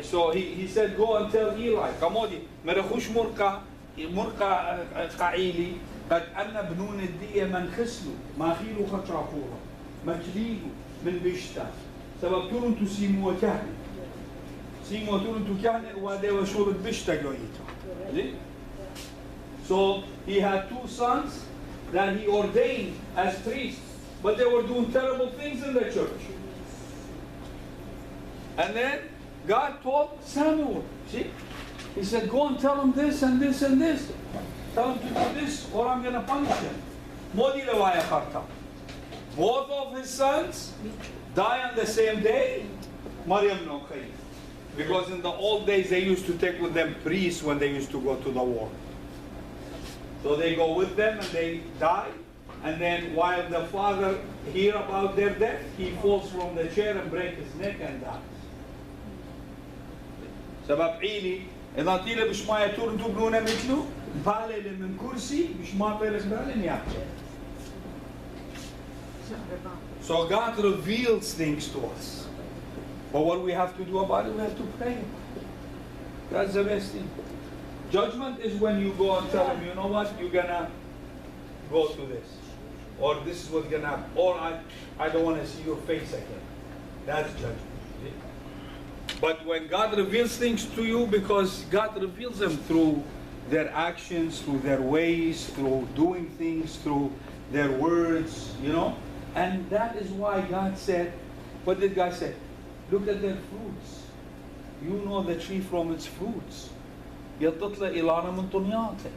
So he said, go and tell Eli, كمودي مرخوش مرقى قعيلي قد أن بنون الدية من خسلو ما خيلو خطرافورا مكليلو من بيشتا سبب تولن تسيمو وكهنة سيمو تولن تكهنة وده وشورة بيشتا قويته. So he had two sons that he ordained as priests, but they were doing terrible things in the church. And then God told Samuel, see? He said, go and tell him this and this and this. Tell him to do this or I'm going to punish him. Both of his sons die on the same day. Maryam no khayr. Because in the old days they used to take with them priests when they used to go to the war. So they go with them and they die. And then while the father hear about their death, he falls from the chair and breaks his neck and dies. سبب عيلي إذا طيله بش ما يطور انتو بنونا مثله بالي من كرسي بش ما طيله بالي يأكل. So God reveals things to us. But what we have to do about it, we have to pray. That's the best thing. Judgment is when you go and tell him, you know what, you're gonna go to this. Or this is what's gonna happen. Or I don't want to see your face again. That's judgment. But when God reveals things to you, because God reveals them through their actions, through their ways, through doing things, through their words, you know. And that is why God said, what did God say? Look at their fruits. You know the tree from its fruits. يطلع إلانا من طنياته.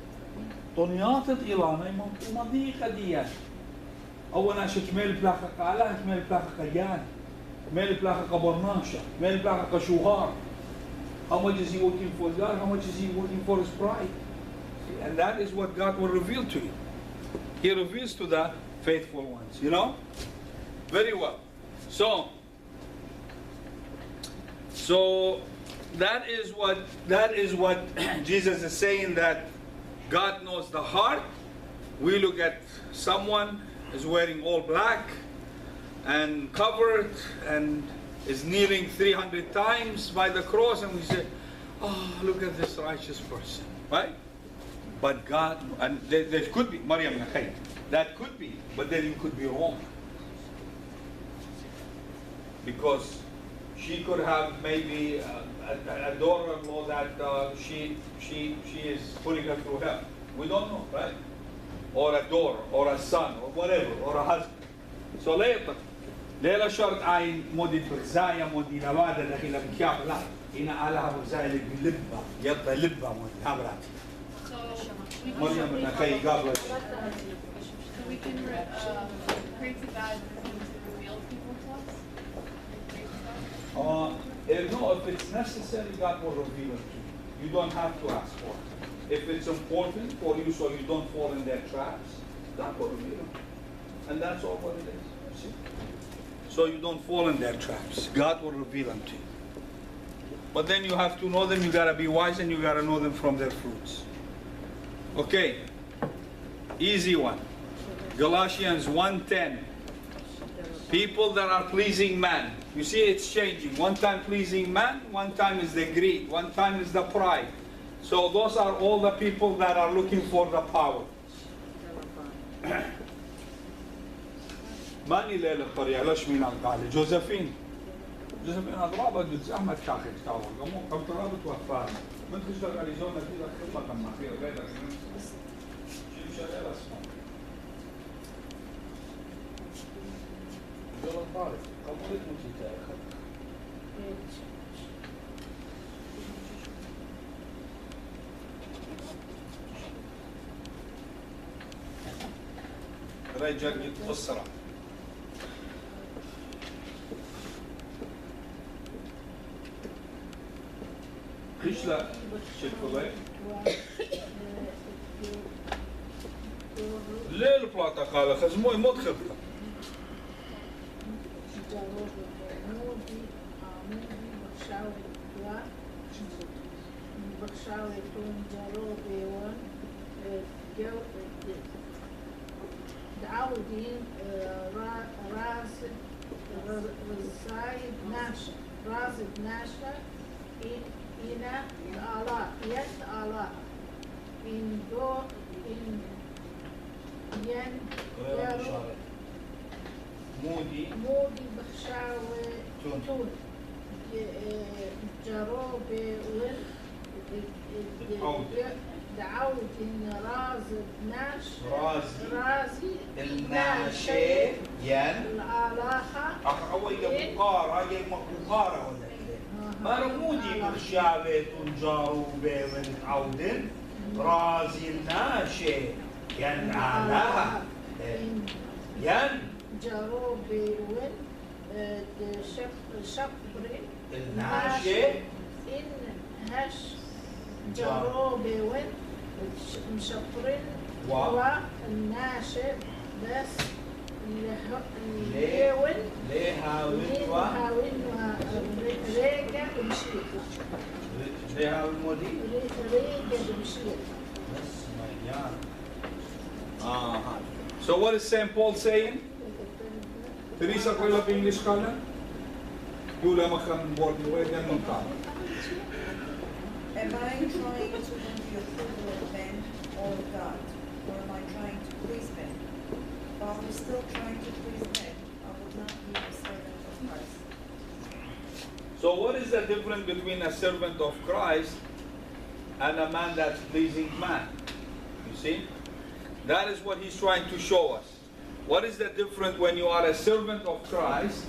طنياته إلانا ممكن مضيقة ديان. أولا شتميل بلاخة قالان، شتميل بلاخة قيان. Mele placha kabornasha, mele placha kashuhar. How much is he working for God? How much is he working for his pride? And that is what God will reveal to you. He reveals to the faithful ones, you know? Very well. So that is what Jesus is saying, that God knows the heart. We look at someone is wearing all black and covered and is kneeling 300 times by the cross, and we say, oh, look at this righteous person, right? But God, and there could be, Maryam Nakhayt, that could be, but then you could be wrong. Because she could have maybe a daughter-in-law that she is putting her through hell. We don't know, right? Or a daughter, or a son, or whatever, or a husband. So later, ليلة شرط عين مودي برزايا مودي لوادا دخيلة بكياب لا هنا علىها برزايا اللي بلبة يبقى لبة مودي هامرات مودي من أخي قابل. So we can pray to God for him to reveal people to us? No, if it's necessary, God will reveal it to you. You don't have to ask for it. If it's important for you so you don't fall in their traps, God will reveal it. And that's all what it is. See? So you don't fall in their traps. God will reveal them to you. But then you have to know them, you gotta be wise, and you gotta know them from their fruits. Okay, easy one. Galatians 1:10. People that are pleasing man. You see it's changing. One time pleasing man, one time is the greed, one time is the pride. So those are all the people that are looking for the power. ماني ليلة الطريقة ليش مين قال جوزفين أضرابة جزء أحمد كاخد كاوة قمو قم ترابط وفاة من تشتغل على زونة كذا خدمة كم مخير غير شيء شغال اسمه جل الطارق قمولت مجيتا رجل يتفسر ايش لا شكله ليه البلاطة قال خزموي مو تخبطه دعاودين راس رزايد ناشا إنا الآلاء ين آلاء إن دو إن ين يرو مودي بخشاوة تون جروب ون دعوت إن رازي الناشي ين الآلاخة أول يبقارة ولا مرمودي بخشاوة جاروبة ونتعودن رازي الناشي ين علاها ين جروب ون شقر الناشي إن هش جروب ون مشطرين والناشئ بس ليون ليهاوين ريجا بمشيط ليهاوين مودي ريجا بمشيط So what is St. Paul saying? Teresa, ko yung English ka na? Dula makang board ni Wade yan nung tao. Am I trying to win the approval of men or of God? Or am I trying to please men? While I'm still trying to please men, I will not be a servant of Christ. So what is the difference between a servant of Christ and a man that's pleasing man? You see? That is what he's trying to show us. What is the difference when you are a servant of Christ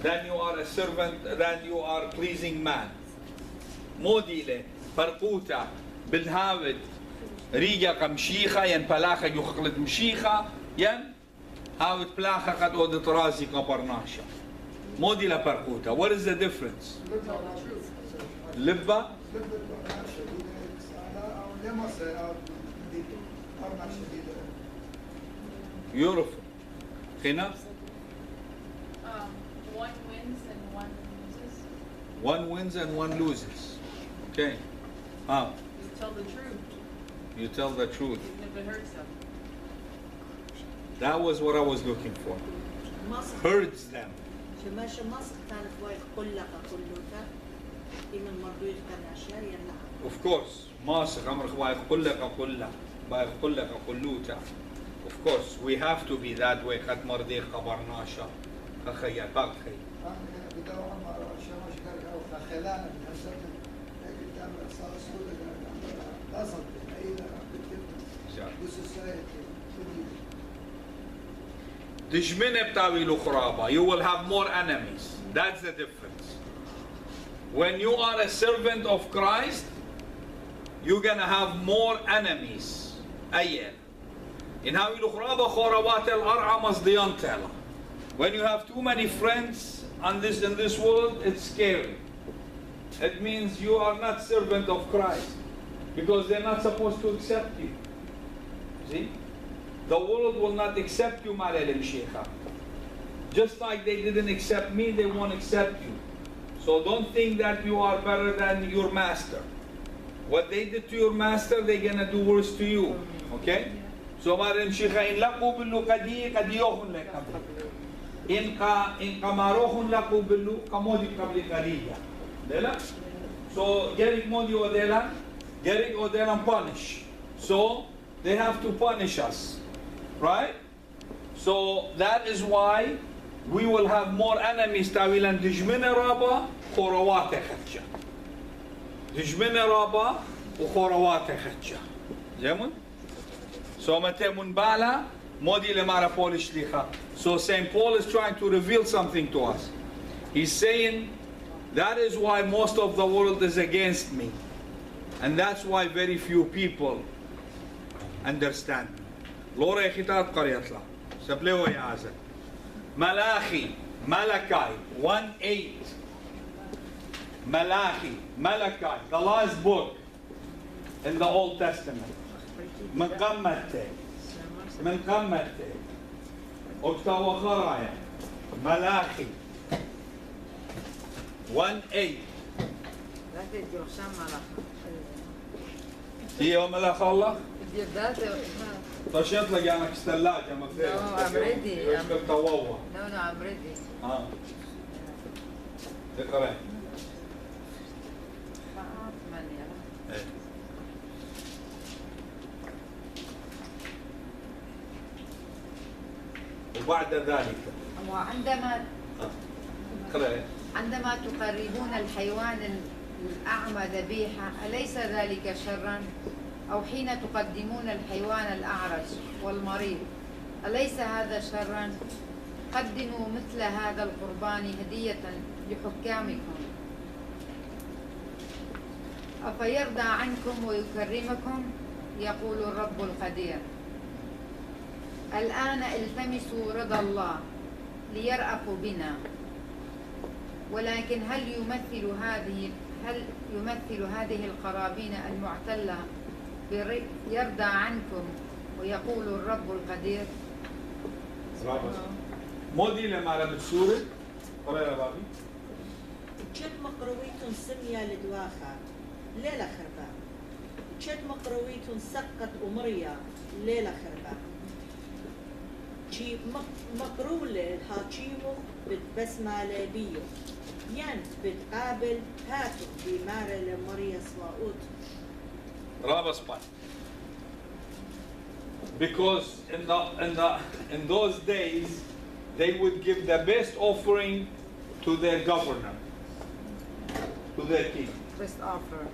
than you are a servant, than you are pleasing man? موديلة فرقوتا بالهاود ريجا كمشيخة ين بلاخة يخلط مشيخة ين هاود بلاخة قد ودت رازي كبرناشا موديلة فرقوتا. What is the difference? لبا Beautiful. Khina? One wins and one loses. One wins and one loses. Okay. How? You tell the truth, You tell the truth. even if it hurts them. That was what I was looking for. مصر Hurts them. شماشة مصر كانت وايد كلها كلوتا إما المردود كان أشياء يلا. Of course. ماسك عمرك بايخ كلها كلها بايخ كلها كلوتا. Of course, we have to be that way. قد مرضي خبرناشا. خخيا باقي. تجمنه بتاويل خرابة. You will have more enemies. That's the difference. When you are a servant of Christ, you're gonna have more enemies. أيل. In هاويل خرابة خرابات الأرعى مصديان تلا. When you have too many friends in this world, it's scary. It means you are not servant of Christ because they're not supposed to accept you. See? The world will not accept you, Malalim Sheikha. Just like they didn't accept me, they won't accept you. So don't think that you are better than your master. What they did to your master, they're gonna do worse to you. Okay? So Malalim Sheikha, in laqu billu qadi qadiyohun lekabi. In kamarohun laqu billu kamodi qabli qariya. Dela? So Gerik Modi Odelan, Gerik Odelan punish. So they have to punish us. Right? So that is why we will have more enemies. Tawilan dijmina raba khorawate khatcha. Dijmina raba khorawate khatcha. Zemun? So matemun bala modi le mara Polish licha. So St. Paul is trying to reveal something to us. He's saying that is why most of the world is against me. And that's why very few people understand me. لورا خطاب قريتلا سبليو يا عزل ملاخي Malachi 1:8 Malachi Malachi, the last book in the Old Testament. من قمته اكتب خرايا ملاخي 1:8 هي ملاخ الله طيب يطلق يعني كستلاجة مفيش. No, I'm ready. بالطواوة. No, I'm ready. اقرأ. بعد ذلك. وعندما اقرأ. عندما تقربون الحيوان الأعمى ذبيحة أليس ذلك شرا؟ أو حين تقدمون الحيوان الأعرج والمريض أليس هذا شرا؟ قدموا مثل هذا القربان هدية لحكامكم أفيرضى عنكم ويكرمكم يقول الرب القدير. الآن التمسوا رضا الله ليرأفوا بنا. ولكن هل يمثل هذه القرابين المعتلة يرضى عنكم ويقول الرب القدير. مودي لما ربط سورة قرأ يا بابي. شد مقرويتون سمية لدواخة ليلة خربا. شد مقرويتون سقط أمريا ليلة خربا. شي مقرولة هاتشيمو بتبسمة بيو ين بتقابل هاتو بمارة لمريا سواؤوت. Rabba's part. Because in those days they would give the best offering to their governor, to their king. Best offer.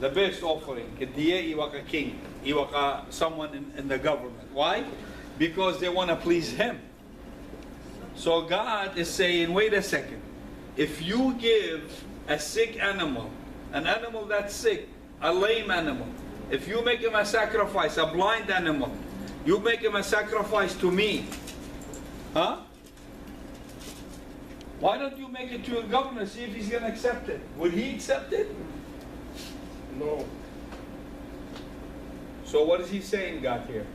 The best offering. Kediye iwaka king, iwaka someone in the government. Why? Because they want to please him. So God is saying, wait a second. If you give a sick animal, an animal that's sick, a lame animal, if you make him a sacrifice, a blind animal, you make him a sacrifice to me, huh? Why don't you make it to your governor, see if he's going to accept it? Would he accept it? No. So what is he saying, God, here?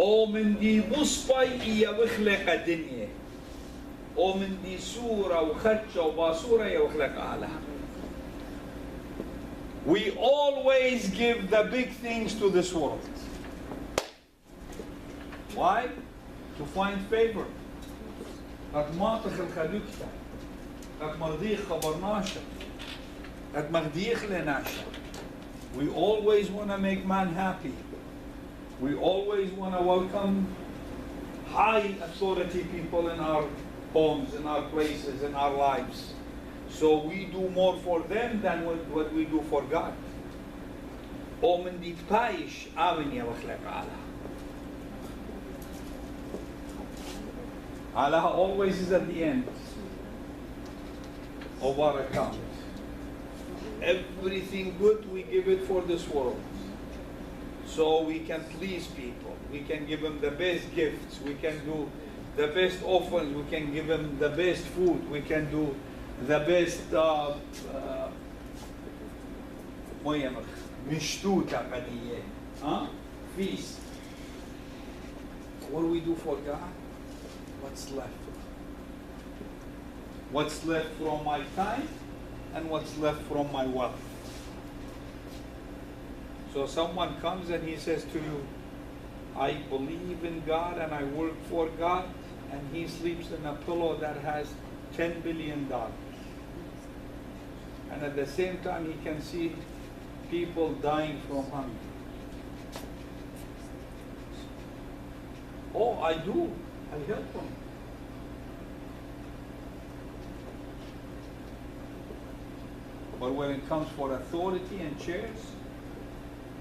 O من دي بصبي يا وخلق الدنيا O من دي سورة وخدشة وباسورة يا وخلق أعلى. We always give the big things to this world. Why? To find favor. قد ما تخل خدوكتا قد مرضيخ خبرناشا قد مغديخ لناشا. We always want to make man happy. We always want to welcome high authority people in our homes, in our places, in our lives. So we do more for them than what we do for God. ومن دي تبايش آمن يا وخلق على. Allah always is at the end of our account. Everything good we give it for this world. So we can please people. We can give them the best gifts. We can do the best offerings. We can give them the best food. We can do the best feast. What do we do for God? What's left? What's left from my time and what's left from my wealth? So someone comes and he says to you, I believe in God and I work for God, and he sleeps in a pillow that has $10 billion. And at the same time he can see people dying from hunger. Oh, I do. I help them. But when it comes for authority and chairs,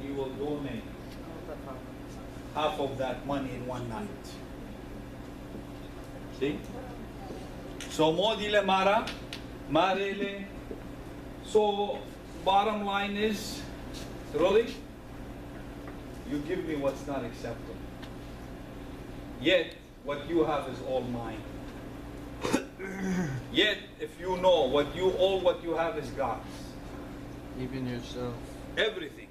he will donate half of that money in one night. See? So modile mara, marele. So bottom line is, really, you give me what's not acceptable. Yet what you have is all mine. Yet if you know what you have is God's. Even yourself. Everything.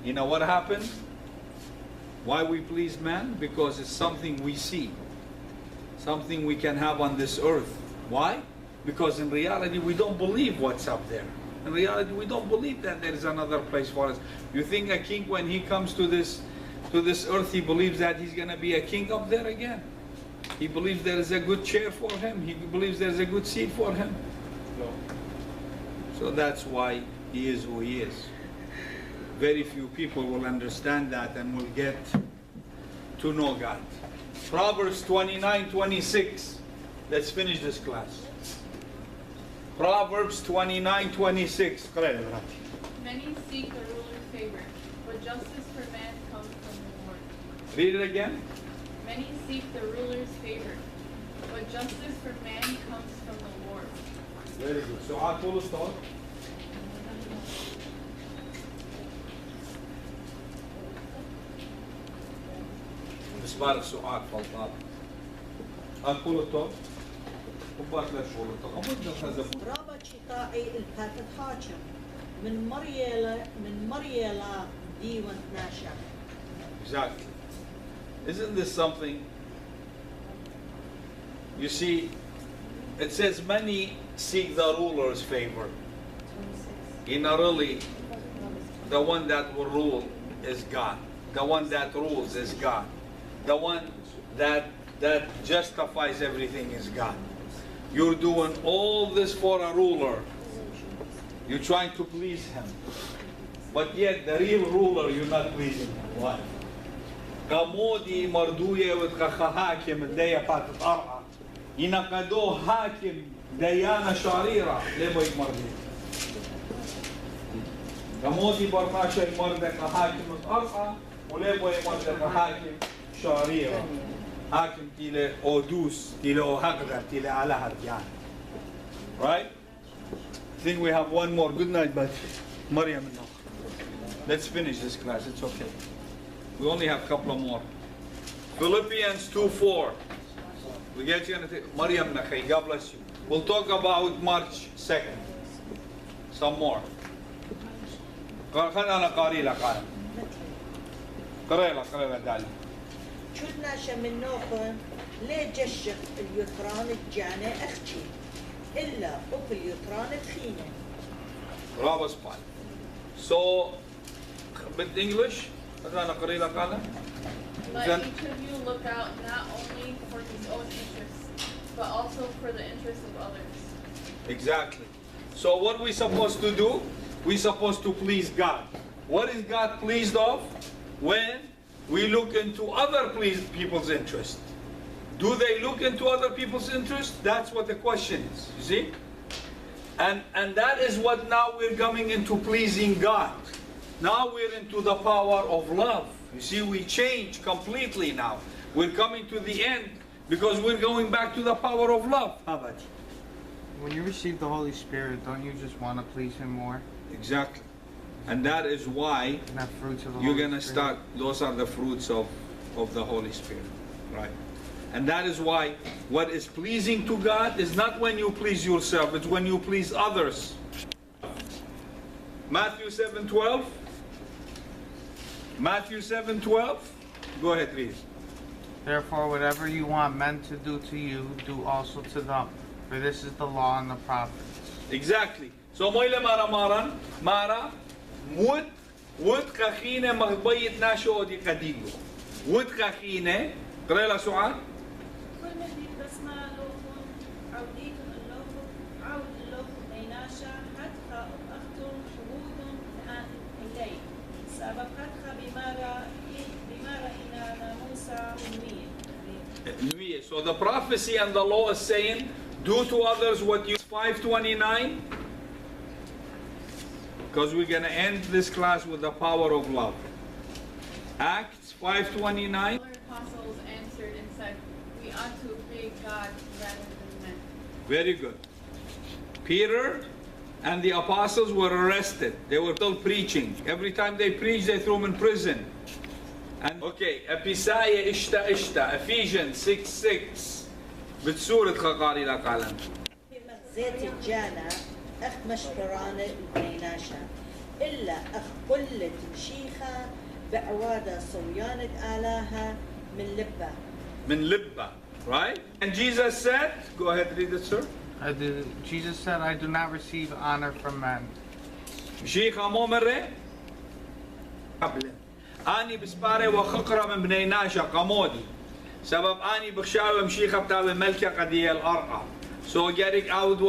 You know what happened? Why we please man? Because it's something we see. Something we can have on this earth. Why? Because in reality we don't believe what's up there. In reality we don't believe that there is another place for us. You think a king, when he comes to this earth, he believes that he's going to be a king up there again? He believes there is a good chair for him. He believes there is a good seat for him. No. So that's why he is who he is. very few people will understand that and will get to know God. Proverbs 29:26. Let's finish this class. Proverbs 29:26. Many seek the ruler's favor, but justice for man comes from the Lord. Read it again. Many seek the ruler's favor, but justice for man comes from the Lord. Very good. So I told us thought. بالنسبة للسؤال فضل أقول الطب وبعد لا شغل الطب أبدا هذا رابط شقائي الكاتب حاكم من مريلا ديوان ناشا. Exactly. Isn't this something? You see, it says many seek the ruler's favor. In really, the one that will rule is God. The one that rules is God. The one that justifies everything is God. You're doing all this for a ruler. You're trying to please him. But yet the real ruler, you're not pleasing him. Why? Kamodi marduye وتخخ حاكم الدية فاتت أرعى ينقدوه حاكم ديانة شريرة ليه يمردي كمودي برناشا يمردك حاكم أرعى وليه يمردك حاكم شريرة حاكم تيلي أودوس تيلي أوهقدر تيلي على هرجان. Right? I think we have one more. Good night, but Maryam now. Let's finish this class. It's okay. We only have a couple of more. Philippians 2:4. We get you anything? Maryam Nakhay, God bless you. We'll talk about March 2nd. Some more. خلنا قاري لك أنا. قرأ لك دالي. شدنا شمنوخن ليه جشق اليتران الجانة أختي إلا أوك اليتران تخينة. Bravo spot. So, with English, خلنا قاري لك أنا. Let each of you look out not only for his own interests, but also for the interests of others. Exactly. So what are we supposed to do? We're supposed to please God. What is God pleased of? When we look into other people's interest. Do they look into other people's interest? That's what the question is, you see? And that is what now we're coming into pleasing God. Now we're into the power of love. You see, we change completely now. We're coming to the end because we're going back to the power of love. How about you? When you receive the Holy Spirit, don't you just want to please Him more? Exactly. And that is why And have fruits of the you're Holy going to Spirit. start, those are the fruits of the Holy Spirit. Right. And that is why what is pleasing to God is not when you please yourself, it's when you please others. Matthew 7:12. Matthew 7:12. Go ahead, please. Therefore, whatever you want men to do to you, do also to them. For this is the law and the prophets. Exactly. So moyle mara mut kachine magbayit nasho di kadigo. Mut kachine قرأ سؤال. كل من بسمع لوكم عوديكم اللوكم عود اللوكم بيناشا حتى أختم شهودهم إلي سبب حتى بمارا إنا موسى ونوية. So the prophecy and the law is saying, do to others what you 5:29. Because we're going to end this class with the power of love. Acts 5:29. Other apostles answered and said, we ought to obey God rather than men. Very good. Peter and the apostles were arrested. They were still preaching. Every time they preached, they threw them in prison. And okay, Episaya ishta, Ephesians 6:6. بتسورة خقاري لا قلم. زيت الجانة أخ مشبرانة البيناشا إلا أخ قلة شيخة بعوادة صويانة آلاها من لبة. من لبة, right? And Jesus said, go ahead, read it, sir. Jesus said, I do not receive honor from men. شيخة مو مرة أني بسبارة وخقرة من بني ناشا قمودي سبب أني بخشاوة مشيخة بتاوي ملكة قدية الأرقى. So getting out